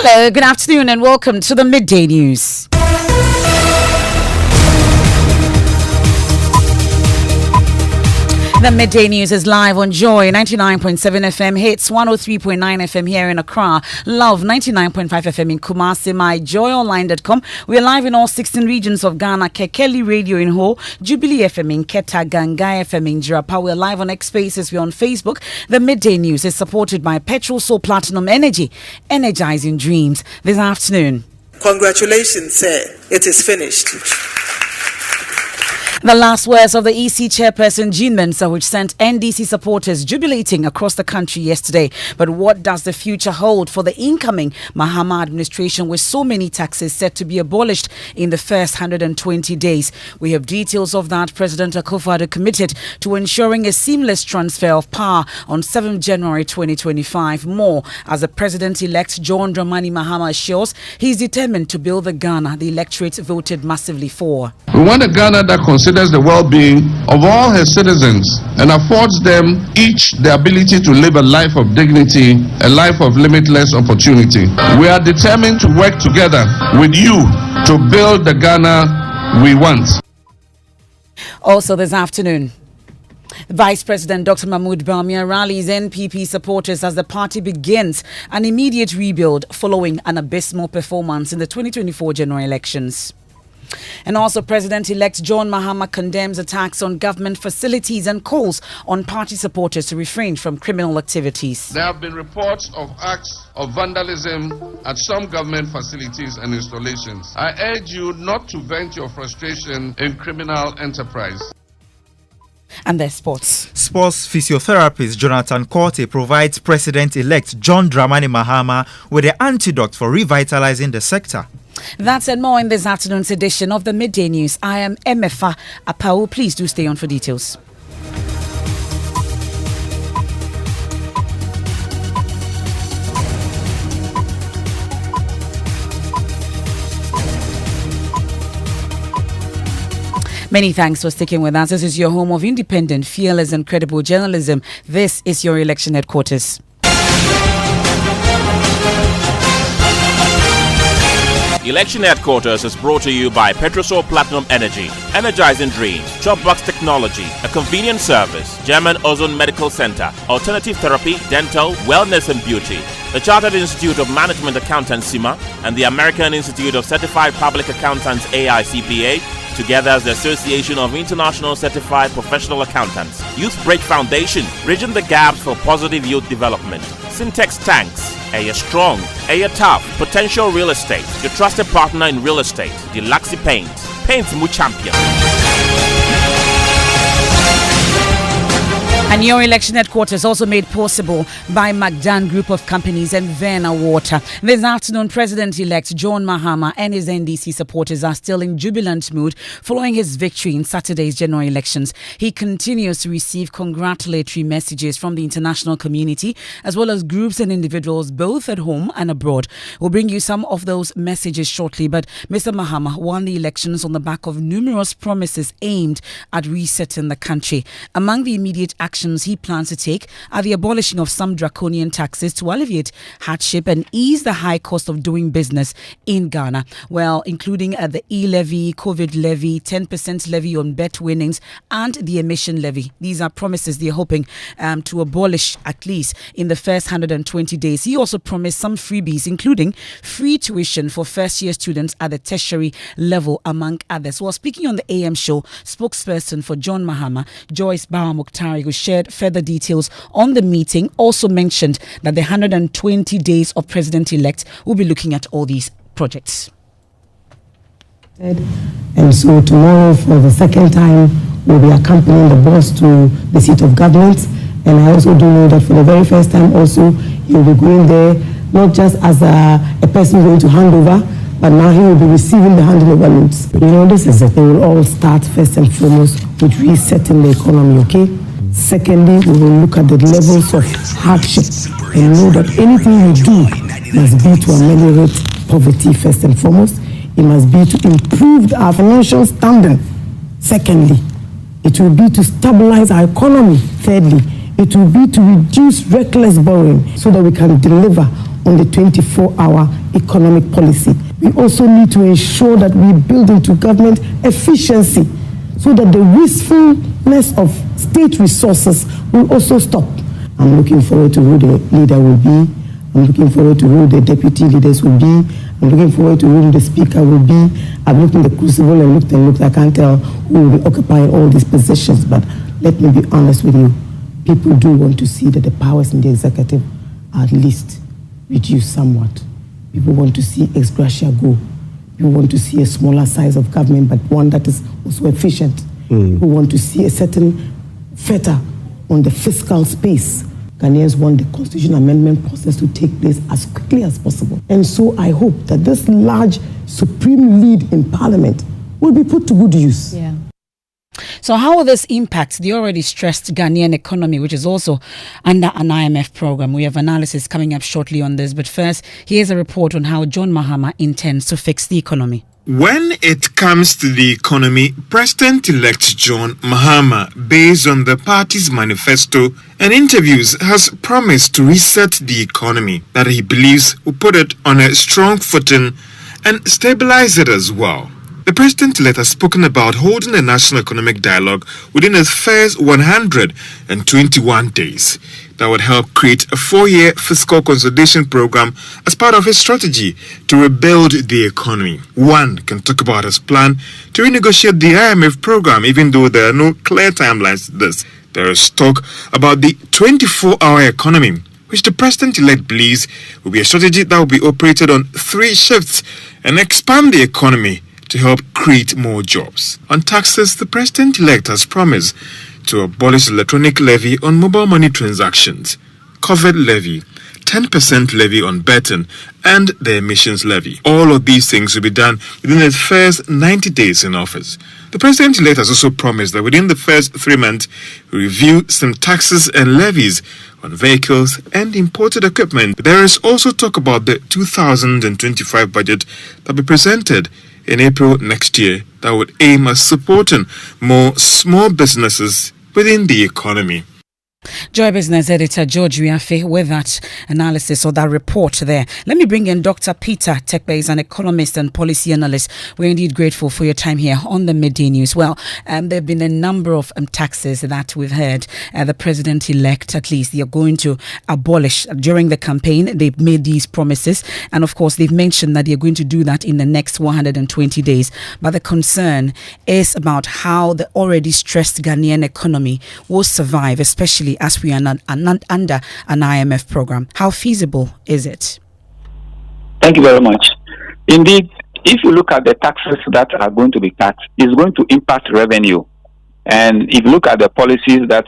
Hello, good afternoon and welcome to the Midday News. The Midday News is live on Joy 99.7 FM, hits 103.9 FM here in Accra, Love 99.5 FM in Kumasi, myjoyonline.com. We are live in all 16 regions of Ghana, Kekeli Radio in Ho, Jubilee FM in Keta, Gangai FM in Jirapa. We are live on X Spaces, we're on Facebook. The Midday News is supported by Petrol Soul Platinum Energy, energizing dreams. This afternoon. Congratulations, sir. It is finished. The last words of the EC chairperson Jean Mensa, which sent NDC supporters jubilating across the country yesterday. But what does the future hold for the incoming Mahama administration with so many taxes set to be abolished in the first 120 days? We have details of that. President Akufo-Addo committed to ensuring a seamless transfer of power on 7th January 2025. More as the president-elect John Dramani Mahama assures he is determined to build the Ghana the electorate voted massively for. We want a Ghana that considers the well-being of all her citizens and affords them each the ability to live a life of dignity, a life of limitless opportunity. We are determined to work together with you to build the Ghana we want. Also this afternoon, Vice President Dr. Mahmoud Bawumia rallies NPP supporters as the party begins an immediate rebuild following an abysmal performance in the 2024 general elections. And also, President-elect John Mahama condemns attacks on government facilities and calls on party supporters to refrain from criminal activities. There have been reports of acts of vandalism at some government facilities and installations. I urge you not to vent your frustration in criminal enterprise. And there's sports. Sports physiotherapist Jonathan Korte provides President-elect John Dramani Mahama with the antidote for revitalizing the sector. That's and more in this afternoon's edition of the Midday News. I am Emefa Apawu. Please do stay on for details. Many thanks for sticking with us. This is your home of independent, fearless and credible journalism. This is your election headquarters. Election Headquarters is brought to you by Petrol Soul Platinum Energy, energizing dreams, Chopbox Technology, a convenient service, German Ozone Medical Center, alternative therapy, dental, wellness and beauty, the Chartered Institute of Management Accountants (CIMA) and the American Institute of Certified Public Accountants (AICPA), together as the Association of International Certified Professional Accountants. Youth Bridge Foundation, bridging the gaps for positive youth development. Syntex Tanks, Air Strong, Air Tough, Potential Real Estate, your trusted partner in real estate. Deluxe Paints Mu Champion. And your election headquarters also made possible by McDan Group of Companies and Verna Water. This afternoon, President-elect John Mahama and his NDC supporters are still in jubilant mood following his victory in Saturday's general elections. He continues to receive congratulatory messages from the international community as well as groups and individuals both at home and abroad. We'll bring you some of those messages shortly, but Mr. Mahama won the elections on the back of numerous promises aimed at resetting the country. Among the immediate actions he plans to take are the abolishing of some draconian taxes to alleviate hardship and ease the high cost of doing business in Ghana, well, including the e-levy, COVID levy, 10% levy on bet winnings, and the emission levy. These are promises they're hoping to abolish at least in the first 120 days. He also promised some freebies, including free tuition for first-year students at the tertiary level, among others. While speaking on the AM show, spokesperson for John Mahama, Joyce Bawa Muktari, who shared further details on the meeting, also mentioned that the 120 days of President-elect will be looking at all these projects. And so tomorrow, for the second time, we'll be accompanying the boss to the seat of government. And I also do know that for the very first time also, he'll be going there, not just as a person going to hand over, but now he will be receiving the handing over notes. You know, this is it. They will all start first and foremost with resetting the economy, okay? Secondly, we will look at the levels of hardship and know that anything we do must be to ameliorate poverty first and foremost. It must be to improve our financial standing. Secondly, it will be to stabilize our economy. Thirdly, it will be to reduce reckless borrowing so that we can deliver on the 24-hour economic policy. We also need to ensure that we build into government efficiency so that the wastefulness of state resources will also stop. I'm looking forward to who the leader will be. I'm looking forward to who the deputy leaders will be. I'm looking forward to who the speaker will be. I've looked in the crucible and looked. I can't tell who will be occupying all these positions. But let me be honest with you. People do want to see that the powers in the executive are at least reduced somewhat. People want to see ex gratia go. People want to see a smaller size of government, but one that is also efficient. People want to see a certain fetter on the fiscal space. Ghanaians want the constitution amendment process to take place as quickly as possible. And so I hope that this large supreme lead in parliament will be put to good use. Yeah. So how will this impact the already stressed Ghanaian economy, which is also under an IMF program? We have analysis coming up shortly on this. But first, here's a report on how John Mahama intends to fix the economy. When it comes to the economy, President-elect John Mahama, based on the party's manifesto and interviews, has promised to reset the economy that he believes will put it on a strong footing and stabilize it as well. The President-elect has spoken about holding a national economic dialogue within his first 121 days that would help create a 4-year fiscal consolidation program as part of his strategy to rebuild the economy. One can talk about his plan to renegotiate the IMF program, even though there are no clear timelines to this. There is talk about the 24-hour economy, which the President-elect believes will be a strategy that will be operated on 3 shifts and expand the economy to help create more jobs. On taxes, the President-elect has promised to abolish electronic levy on mobile money transactions, COVID levy, 10% levy on betting, and the emissions levy. All of these things will be done within his first 90 days in office. The President-elect has also promised that within the first 3 months, he will review some taxes and levies on vehicles and imported equipment. There is also talk about the 2025 budget that will be presented in April next year that would aim at supporting more small businesses within the economy. Joy Business Editor George Wiafe with that analysis or that report there. Let me bring in Dr. Peter Tekpe, is an economist and policy analyst. We're indeed grateful for your time here on the Midday News. Well, there have been a number of taxes that we've heard. The President-elect, at least, they are going to abolish during the campaign. They've made these promises. And of course, they've mentioned that they're going to do that in the next 120 days. But the concern is about how the already stressed Ghanaian economy will survive, especially as we are not under an IMF program. How feasible is it? Thank you very much. Indeed, if you look at the taxes that are going to be cut, it's going to impact revenue. And if you look at the policies that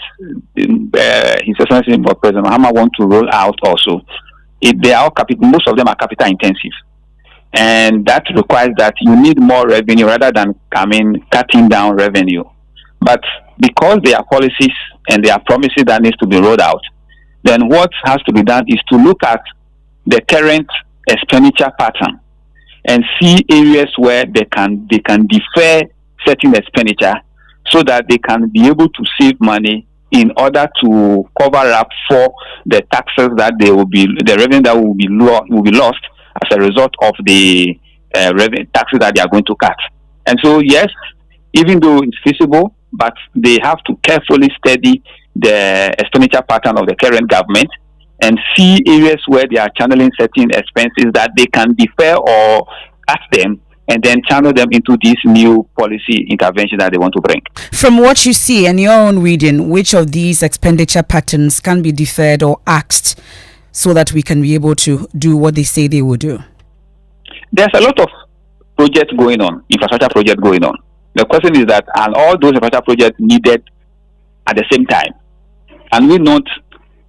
His Excellency President Mahama wants to roll out also, they are most of them are capital intensive. And that requires that you need more revenue rather than cutting down revenue. But because there are policies and there are promises that needs to be rolled out, then what has to be done is to look at the current expenditure pattern and see areas where they can defer certain expenditure so that they can be able to save money in order to cover up for the taxes that the revenue that will be lost as a result of the taxes that they are going to cut. And so, yes, even though it's feasible, but they have to carefully study the expenditure pattern of the current government and see areas where they are channeling certain expenses that they can defer or cut them and then channel them into this new policy intervention that they want to bring. From what you see and your own reading, which of these expenditure patterns can be deferred or axed so that we can be able to do what they say they will do? There's a lot of projects going on, infrastructure projects going on. The question is that are all those infrastructure projects needed at the same time? And we not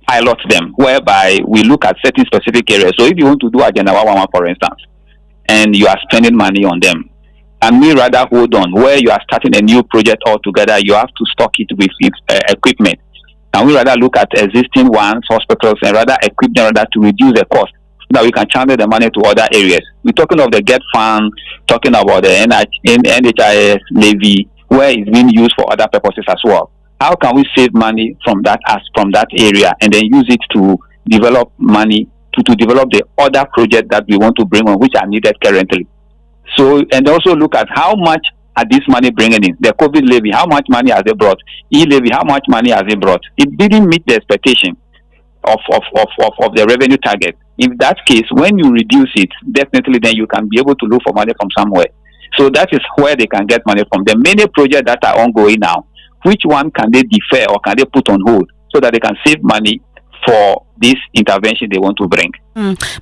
pilot them, whereby we look at certain specific areas. So if you want to do Agenda 111, for instance, and you are spending money on them, and we rather hold on, where you are starting a new project altogether, you have to stock it with equipment. And we rather look at existing ones, hospitals, and rather equip them rather to reduce the cost, so that we can channel the money to other areas. We're talking of the GET fund, talking about the NHIS levy, where it's being used for other purposes as well. How can we save money from that area and then use it to develop money to develop the other projects that we want to bring on, which are needed currently. So, and also look at how much are this money bringing in. The COVID levy, how much money has it brought? E-levy, how much money has it brought? It didn't meet the expectation of the revenue target. In that case, when you reduce it, definitely then you can be able to look for money from somewhere. So that is where they can get money from. The many projects that are ongoing now, which one can they defer or can they put on hold so that they can save money for this intervention they want to bring?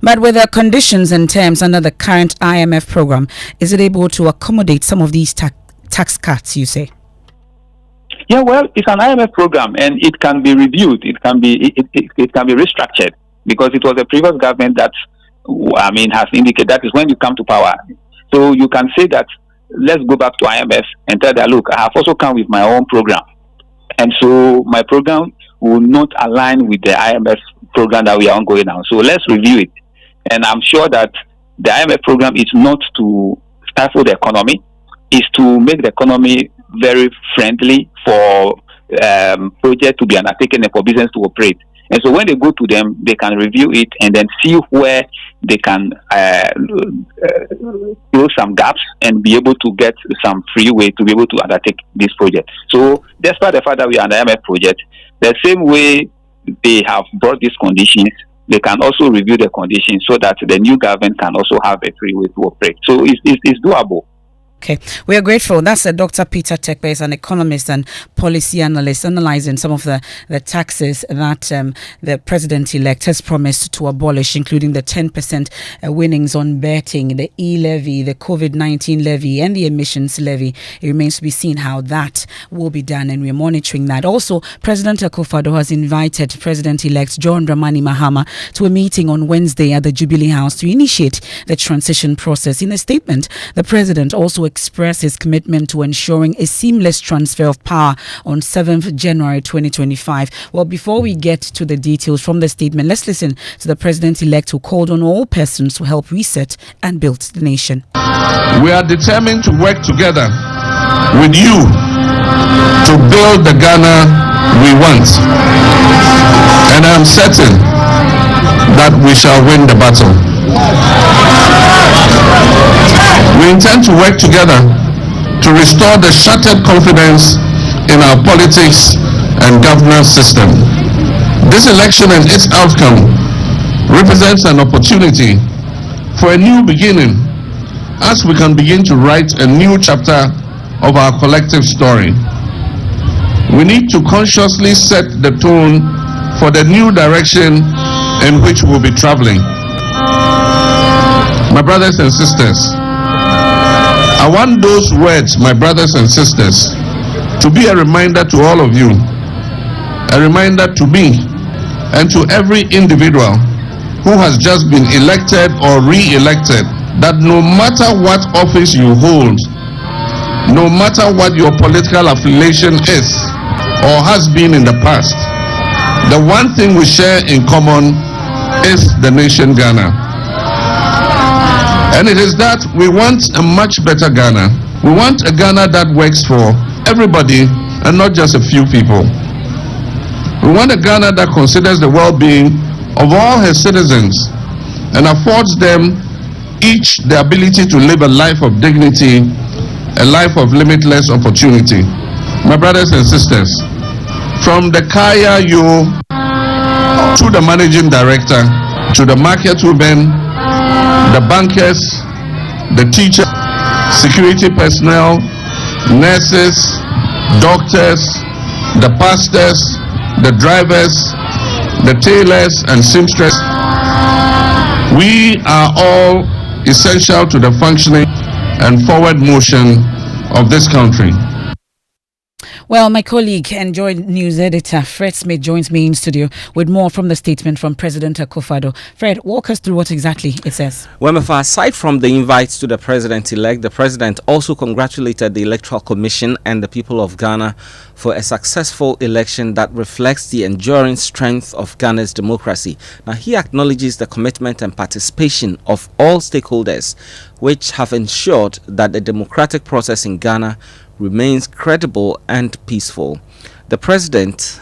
But with the conditions and terms under the current IMF program, is it able to accommodate some of these tax cuts, you say? Yeah, well, it's an IMF program and it can be reviewed. It can be restructured because it was the previous government that, has indicated that is when you come to power. So you can say that let's go back to IMF and tell them, look, I have also come with my own program. And so my program will not align with the IMF program that we are ongoing now. So let's review it. And I'm sure that the IMF program is not to stifle the economy, it's to make the economy very friendly for projects to be undertaken and for business to operate. And so when they go to them, they can review it and then see where they can close some gaps and be able to get some freeway to be able to undertake this project. So despite the fact that we are on the IMF project, the same way they have brought these conditions, they can also review the conditions so that the new government can also have a freeway to operate. So it's doable. Okay, we are grateful. That's Dr. Peter Tekpe, is an economist and policy analyst, analyzing some of the taxes that the president-elect has promised to abolish, including the 10% winnings on betting, the e-levy, the COVID-19 levy, and the emissions levy. It remains to be seen how that will be done, and we're monitoring that. Also, President Akufo-Addo has invited President-elect John Dramani Mahama to a meeting on Wednesday at the Jubilee House to initiate the transition process. In a statement, the president also express his commitment to ensuring a seamless transfer of power on 7th January 2025. Well, before we get to the details from the statement, let's listen to the president-elect who called on all persons to help reset and build the nation. We are determined to work together with you to build the Ghana we want. And I am certain that we shall win the battle. We intend to work together to restore the shattered confidence in our politics and governance system. This election and its outcome represents an opportunity for a new beginning as we can begin to write a new chapter of our collective story. We need to consciously set the tone for the new direction in which we'll be traveling. My brothers and sisters, I want those words, my brothers and sisters, to be a reminder to all of you, a reminder to me, and to every individual who has just been elected or re-elected, that no matter what office you hold, no matter what your political affiliation is or has been in the past, the one thing we share in common is the nation Ghana. And it is that we want a much better Ghana. We want a Ghana that works for everybody and not just a few people. We want a Ghana that considers the well-being of all her citizens and affords them each the ability to live a life of dignity, a life of limitless opportunity. My brothers and sisters, from the Kaya Yo to the managing director, to the market women, the bankers, the teachers, security personnel, nurses, doctors, the pastors, the drivers, the tailors and seamstresses. We are all essential to the functioning and forward motion of this country. Well, my colleague and joint news editor Fred Smith joins me in studio with more from the statement from President Akufo-Addo. Fred, walk us through what exactly it says. Well, aside from the invites to the president-elect, the president also congratulated the Electoral Commission and the people of Ghana for a successful election that reflects the enduring strength of Ghana's democracy. Now, he acknowledges the commitment and participation of all stakeholders, which have ensured that the democratic process in Ghana remains credible and peaceful. The president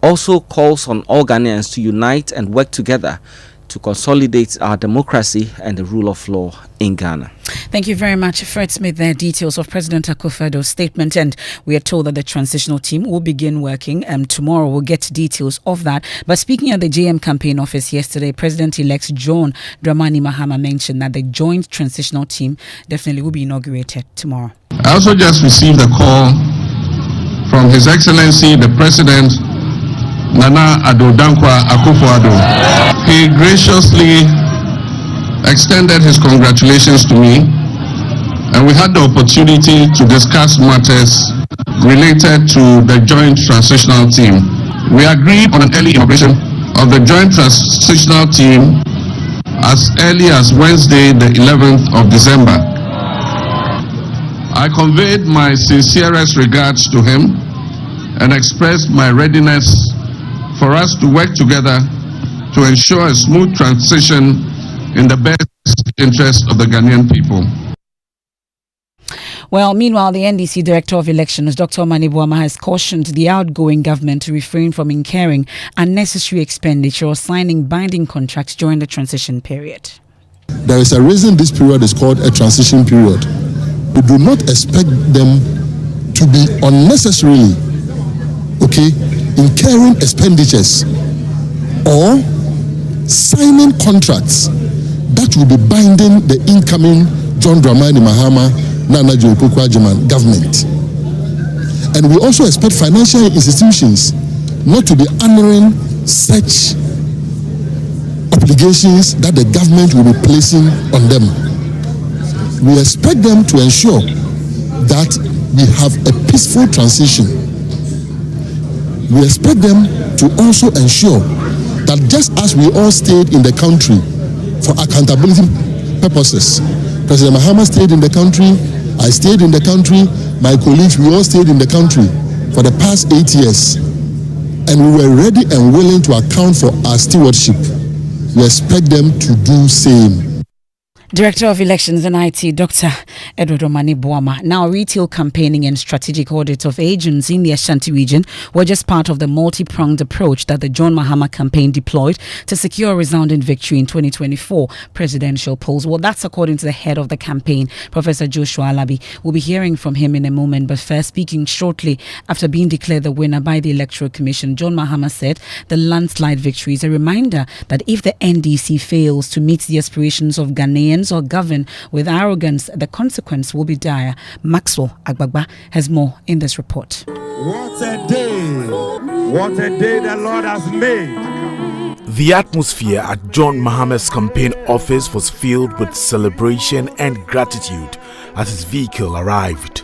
also calls on all Ghanaians to unite and work together to to consolidate our democracy and the rule of law in Ghana. Thank you very much, Fred Smith. There are details of President Akufo-Addo's statement, and we are told that the transitional team will begin working tomorrow. We'll get details of that. But speaking at the JM campaign office yesterday, President-elect John Dramani Mahama mentioned that the joint transitional team definitely will be inaugurated tomorrow. I also just received a call from His Excellency the President Nana Addo Dankwa Akufo-Addo. He graciously extended his congratulations to me, and we had the opportunity to discuss matters related to the joint transitional team. We agreed on an early inauguration of the joint transitional team as early as Wednesday, the 11th of December. I conveyed my sincerest regards to him and expressed my readiness for us to work together to ensure a smooth transition in the best interest of the Ghanaian people. Well, meanwhile, the NDC Director of Elections, Dr. Omani Boama, has cautioned the outgoing government to refrain from incurring unnecessary expenditure or signing binding contracts during the transition period. There is a reason this period is called a transition period. We do not expect them to be unnecessarily, incurring expenditures or signing contracts that will be binding the incoming John Dramani Mahama Nana Akufo-Addo government. And we also expect financial institutions not to be honoring such obligations that the government will be placing on them. We expect them to ensure that we have a peaceful transition. We expect them to also ensure that just as we all stayed in the country for accountability purposes, President Mahama stayed in the country, I stayed in the country, my colleagues, we all stayed in the country for the past 8 years, and we were ready and willing to account for our stewardship. We expect them to do same. Director of Elections and IT, Dr. Edward Omani Boama. Now, retail campaigning and strategic audit of agents in the Ashanti region were just part of the multi-pronged approach that the John Mahama campaign deployed to secure a resounding victory in 2024 presidential polls. Well, that's according to the head of the campaign, Professor Joshua Alabi. We'll be hearing from him in a moment, but first, speaking shortly after being declared the winner by the Electoral Commission, John Mahama said the landslide victory is a reminder that if the NDC fails to meet the aspirations of Ghanaians or govern with arrogance, the consequence will be dire. Maxwell Agbagba has more in this report. What a day! What a day the Lord has made! The atmosphere at John Mahama's campaign office was filled with celebration and gratitude as his vehicle arrived.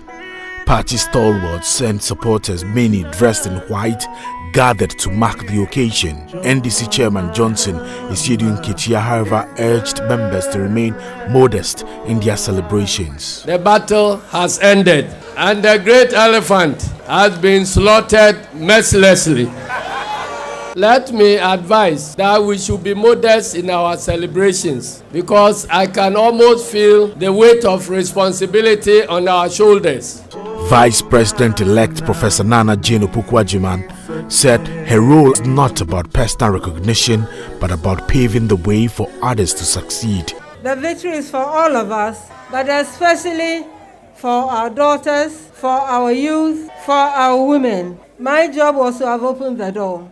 Party stalwarts and supporters, many dressed in white, gathered to mark the occasion. NDC Chairman Johnson Isiedun Ketia, however, urged members to remain modest in their celebrations. The battle has ended and the great elephant has been slaughtered mercilessly. Let me advise that we should be modest in our celebrations because I can almost feel the weight of responsibility on our shoulders. Vice President-elect Professor Nana Jane Akufo-Addo said her role is not about personal recognition but about paving the way for others to succeed. The victory is for all of us, but especially for our daughters, for our youth, for our women. My job was to have opened the door.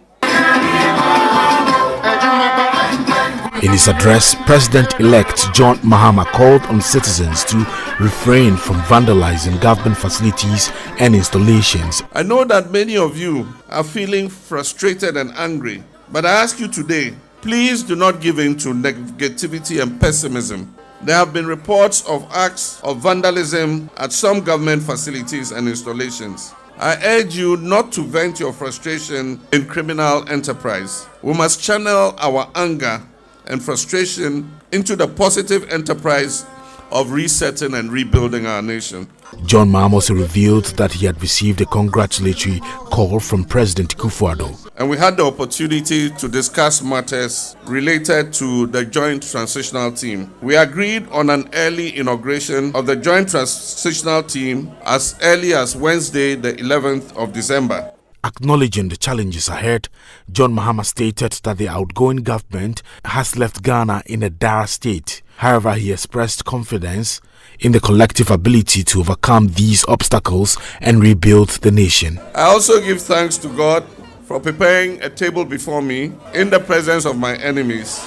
In his address, President-elect John Mahama called on citizens to refrain from vandalizing government facilities and installations. I know that many of you are feeling frustrated and angry, but I ask you today, please do not give in to negativity and pessimism. There have been reports of acts of vandalism at some government facilities and installations. I urge you not to vent your frustration in criminal enterprise. We must channel our anger and frustration into the positive enterprise of resetting and rebuilding our nation. John Mahama also revealed that he had received a congratulatory call from President Akufo-Addo. And we had the opportunity to discuss matters related to the joint transitional team. We agreed on an early inauguration of the joint transitional team as early as Wednesday, the 11th of December. Acknowledging the challenges ahead, John Mahama stated that the outgoing government has left Ghana in a dire state. However, he expressed confidence in the collective ability to overcome these obstacles and rebuild the nation. I also give thanks to God for preparing a table before me in the presence of my enemies,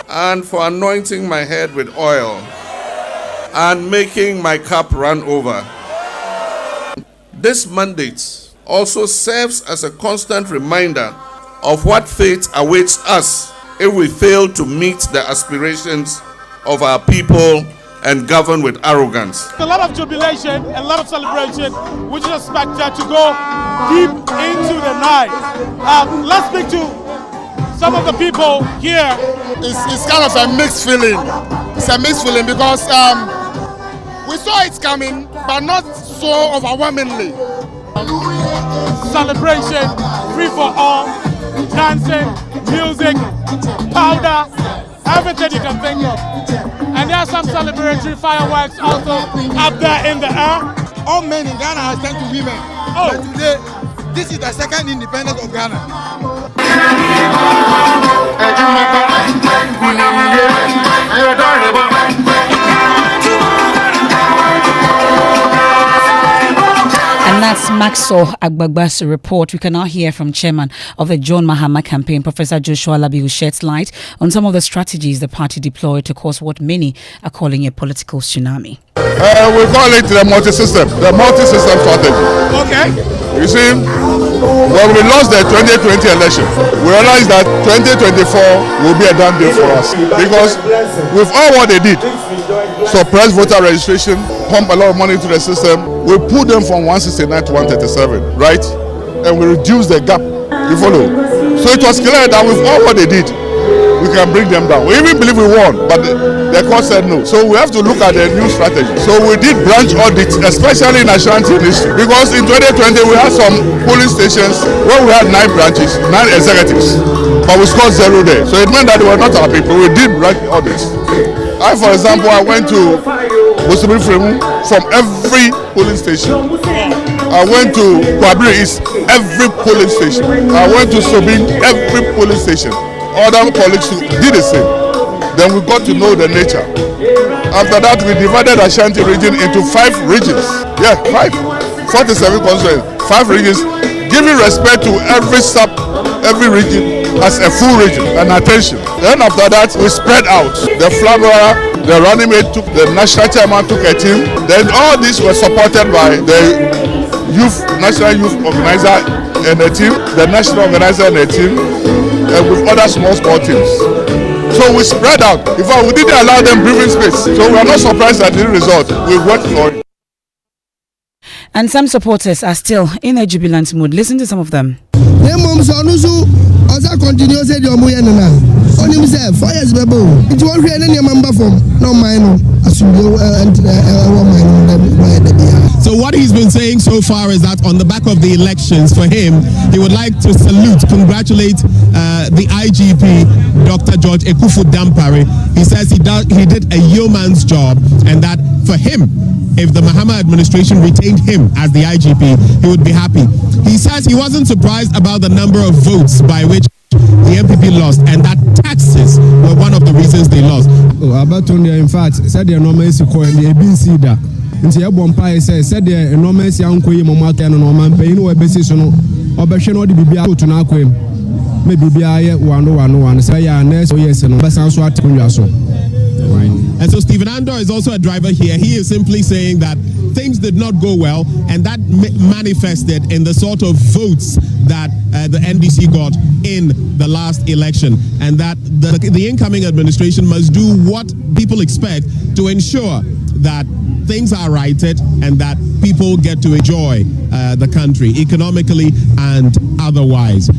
and for anointing my head with oil and making my cup run over. This mandate also serves as a constant reminder of what fate awaits us if we fail to meet the aspirations of our people and govern with arrogance. A lot of jubilation, a lot of celebration, which is expected to go deep into the night. Let's speak to some of the people here. It's kind of a mixed feeling. It's a mixed feeling because we saw it coming, but not so overwhelmingly. Celebration, free for all, dancing, music, powder, everything you can think of. And there are some celebratory fireworks also up there in the air. All men in Ghana have turned to women. Oh. But today, this is the second independence of Ghana. And that's Maxo Agbagba's report. We can now hear from Chairman of the John Mahama campaign, Professor Joshua Labi, who sheds light on some of the strategies the party deployed to cause what many are calling a political tsunami. We call it the multi-system strategy. Okay. You see, when we lost the 2020 election, we realized that 2024 will be a done deal for us. Because with all what they did, suppress voter registration, pump a lot of money into the system, we put them from 169 to 137, right? And we reduced the gap. You follow? So it was clear that with all what they did, we can bring them down. We even believe we won, but the court said no. So we have to look at the new strategy. So we did branch audits, especially in Ashanti district, because in 2020 we had some polling stations where we had 9 branches, 9 executives, but we scored 0 there. So it meant that they were not our people. We did branch audits. For example, I went to Bosumi Fremu from every polling station. I went to Kwabiri East, every polling station. I went to Sobin, every polling station. Other colleagues did the same. Then we got to know the nature. After that, we divided Ashanti region into 5 regions. Yeah, 5. 47 constituencies, 5 regions, giving respect to every region as a full region and attention. Then after that, we spread out. The flag bearer, the running mate took, the national chairman took a team. Then all these were supported by the national youth organizer and a team, the national organizer and a team, and with other small teams. So we spread out. In fact, we didn't allow them breathing space. So we are not surprised at the result. We worked for it. And some supporters are still in a jubilant mood. Listen to some of them. So what he's been saying so far is that on the back of the elections, for him, he would like to congratulate the IGP, Dr. George Ekufu Dampare. He says he did a yeoman's job, and that for him, if the Mahama administration retained him as the IGP, he would be happy. He says he wasn't surprised about the number of votes by which the MPP lost, and that taxes were one of the reasons they lost. In fact, said the enormous that. Nti ebompa said the enormous yankoyi momaka no man pay no ebesi so no obehwe no de bibia to na akwem me bibia ye one say ya na so yes no besan so atunwa so. And so Stephen Andor is also a driver here. He is simply saying that things did not go well, and that manifested in the sort of votes that the NDC got in the last election, and that the incoming administration must do what people expect to ensure that things are righted and that people get to enjoy the country economically and otherwise.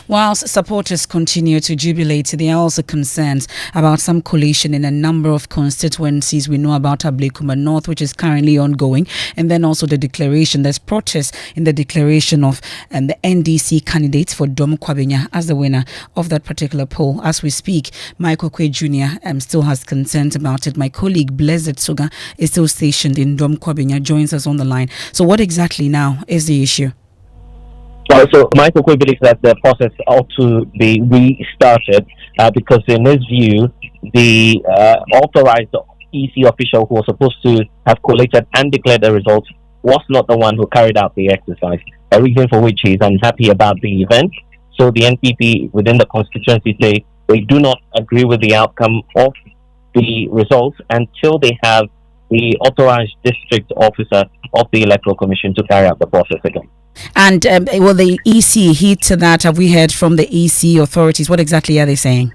Whilst supporters continue to jubilate, there are also concerns about some collation in a number of constituencies. We know about Ablekuma North, which is currently ongoing, and then also the declaration. There's protest in the declaration of the NDC candidate for Dom Kwabenya as the winner of that particular poll. As we speak, Michael Kwe Jr. Still has concerns about it. My colleague Blessed Suga is still stationed in Dom Kwabenya, joins us on the line. So what exactly now is the issue? So Michael Kwe believes that the process ought to be restarted because in his view, the authorized EC official who was supposed to have collated and declared the results was not the one who carried out the exercise, a reason for which he is unhappy about the event. So the NPP within the constituency say they do not agree with the outcome of the results until they have the authorized district officer of the Electoral Commission to carry out the process again. And will the EC heed to that? Have we heard from the EC authorities? What exactly are they saying?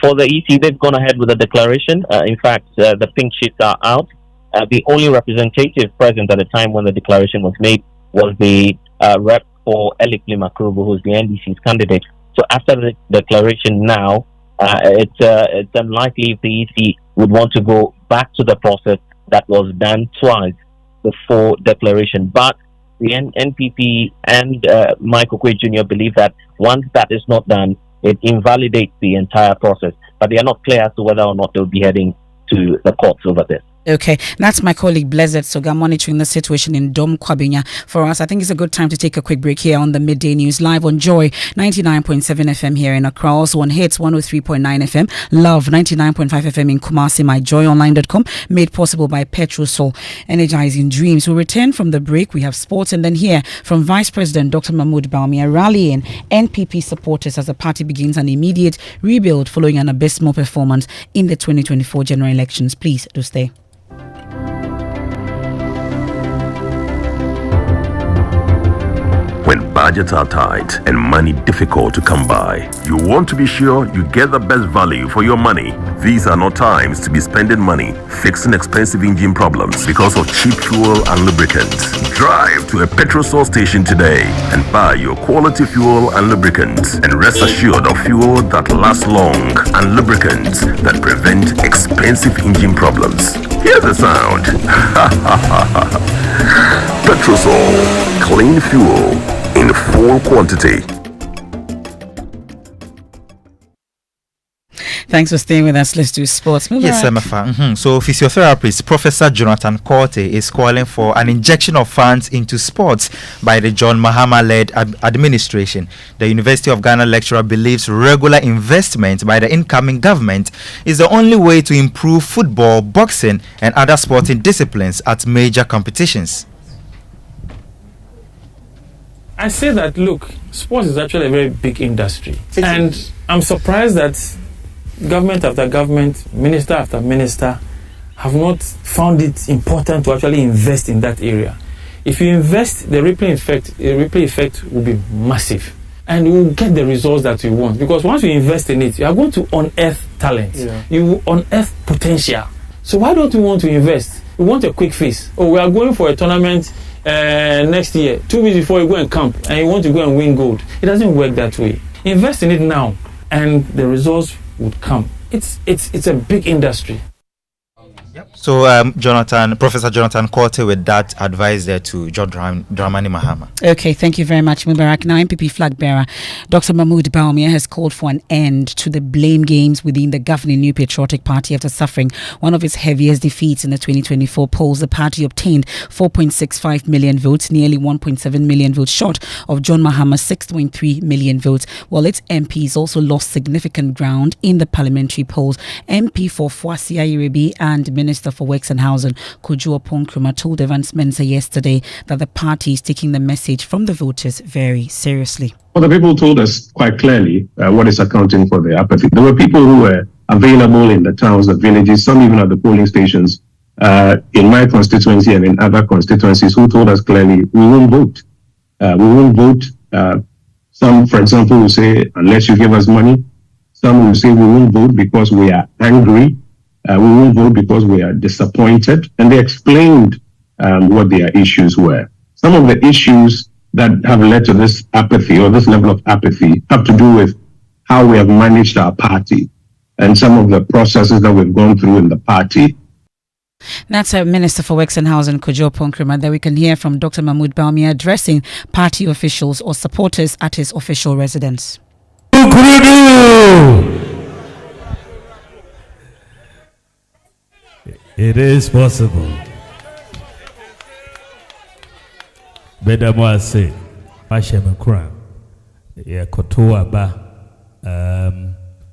For the EC, they've gone ahead with a declaration. In fact, the pink sheets are out. The only representative present at the time when the declaration was made was the rep for Elik Limakrubu, who's the NDC's candidate. So after the declaration now, it's unlikely if the EC would want to go back to the process that was done twice before declaration. But the NPP and Michael Kwe Jr. believe that once that is not done, it invalidates the entire process. But they are not clear as to whether or not they'll be heading to the courts over this. Okay, that's my colleague Blessed Soga monitoring the situation in Dom Kwabenya for us. I think it's a good time to take a quick break here on the Midday News live on Joy 99.7 FM here in Accra, also on Hits 103.9 FM, Love 99.5 FM in Kumasi, myjoyonline.com, made possible by Petrosol, energizing dreams. We'll return from the break. We have sports and then hear from Vice President Dr. Mahmoud Bawumia rallying NPP supporters as the party begins an immediate rebuild following an abysmal performance in the 2024 general elections. Please do stay. When budgets are tight and money difficult to come by, you want to be sure you get the best value for your money. These are not times to be spending money fixing expensive engine problems because of cheap fuel and lubricants. Drive to a Petrosol station today and buy your quality fuel and lubricants, and rest assured of fuel that lasts long and lubricants that prevent expensive engine problems. Hear the sound. Petrosol, clean fuel in full quantity. Thanks for staying with us. Let's do sports. Yes, Emefa. So, physiotherapist Professor Jonathan Korte is calling for an injection of funds into sports by the John Mahama-led administration. The University of Ghana lecturer believes regular investment by the incoming government is the only way to improve football, boxing, and other sporting disciplines at major competitions. I say that, look, sports is actually a very big industry. And I'm surprised that government after government, minister after minister, have not found it important to actually invest in that area. If you invest, the ripple effect will be massive. And you will get the results that you want. Because once you invest in it, you are going to unearth talent. Yeah. You will unearth potential. So why don't we want to invest? We want a quick fix. Oh, we are going for a tournament next year, 2 weeks before you go and camp, and you want to go and win gold. It doesn't work that way. Invest in it now, and the results would come. It's a big industry. So, Professor Jonathan Korte with that advice there to John Dramani Mahama. Okay, thank you very much, Mubarak. Now, MPP flag bearer Dr. Mahmoud Bawumia has called for an end to the blame games within the governing New Patriotic Party after suffering one of its heaviest defeats in the 2024 polls. The party obtained 4.65 million votes, nearly 1.7 million votes short of John Mahama's 6.3 million votes, while its MPs also lost significant ground in the parliamentary polls. MP for Fwasi Ayiribi and Minister for Works and Housing Kojo Oponkruma told Evans Mensah yesterday that the party is taking the message from the voters very seriously. Well, the people told us quite clearly what is accounting for the apathy. There were people who were available in the towns, the villages, some even at the polling stations in my constituency and in other constituencies who told us clearly, we won't vote. We won't vote. Some, for example, will say, unless you give us money. Some will say we won't vote because we are angry. We won't vote because we are disappointed. And they explained what their issues were. Some of the issues that have led to this apathy or this level of apathy have to do with how we have managed our party and some of the processes that we've gone through in the party. That's Minister for Works and Housing, Kojo Ponkrema. There we can hear from Dr. Mahmoud Bawumia addressing party officials or supporters at his official residence. It is possible. Better more say, Mashem Kram, Kotoa Ba,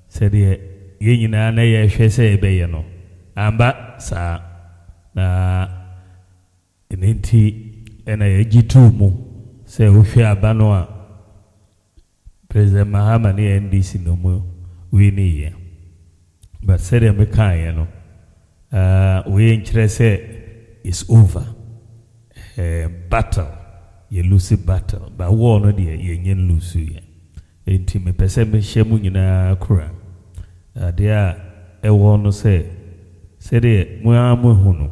said Yina Naya Shese Bayano, Amba Sa na Inti and a Gitumu, say Ushia Banoa, President Mahama near NDC no more, we need. But said Mekayano, we interest is over. Battle. Ye lose battle, but war no dear ye lose ye. Enti me pese me shemu nyina kura. Dia e wo no say de mu hunu.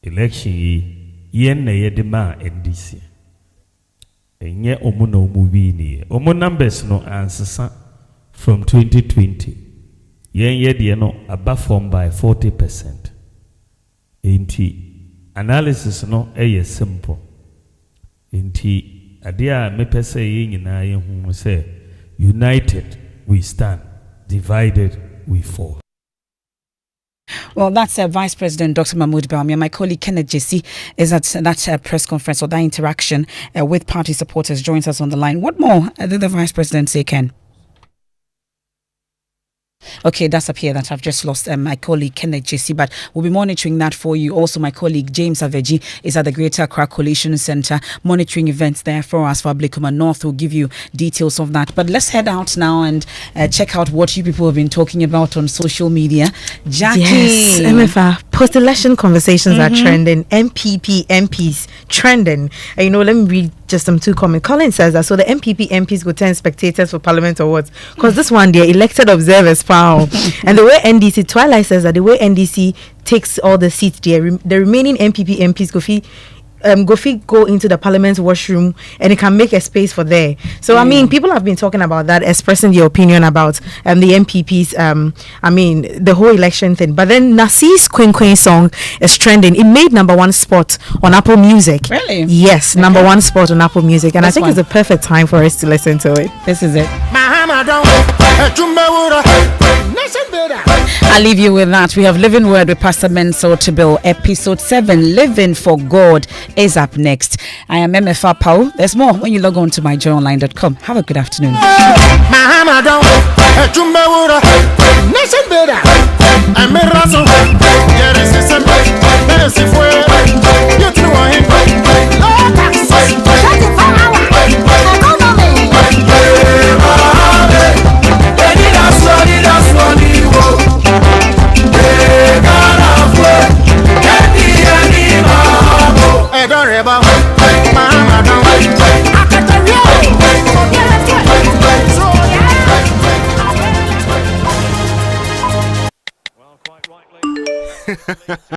Election yen na ye de ma NDC. Enye omu na omu wi ni. Omu numbers no ansesa from 2020. Yen ye de no above by 40%. Enti analysis no is simple. Inti adia me pese ye nyina ye hu say united we stand, divided we fall. Well, that's Vice President Dr. Mahmoud Bawumia. My colleague Kenneth Jesse is at that press conference or that interaction with party supporters, joins us on the line. What more did the Vice President say, Ken? Okay, that's up here that I've just lost my colleague Kenneth Jesse, but we'll be monitoring that for you. Also, my colleague James Aveji is at the Greater Accra Coalition Center monitoring events there for us. For Ablikuma North, we'll give you details of that. But let's head out now and check out what you people have been talking about on social media. Jackie. Yes, Emefa, post-election conversations are trending. MPP MPs trending. And let me read just some two comments. Colin says that so the MPP MPs go 10 spectators for Parliament Awards because this one they're elected observers. Pow. And the way NDC Twilight says that the way NDC takes all the seats there, the remaining MPP MPs go into the Parliament's washroom and it can make a space for there. So I mean, people have been talking about that, expressing their opinion about the MPPs. I mean, the whole election thing. But then Nasi's Queen song is trending. It made #1 spot on Apple Music. Really? Yes, okay. #1 spot on Apple Music, and I think it's the perfect time for us to listen to it. This is it. I'll leave you with that. We have Living Word with Pastor Menso Tibil. Episode 7, Living for God, is up next. I am Emefa Apawu. There's more when you log on to myjoyonline.com. Have a good afternoon.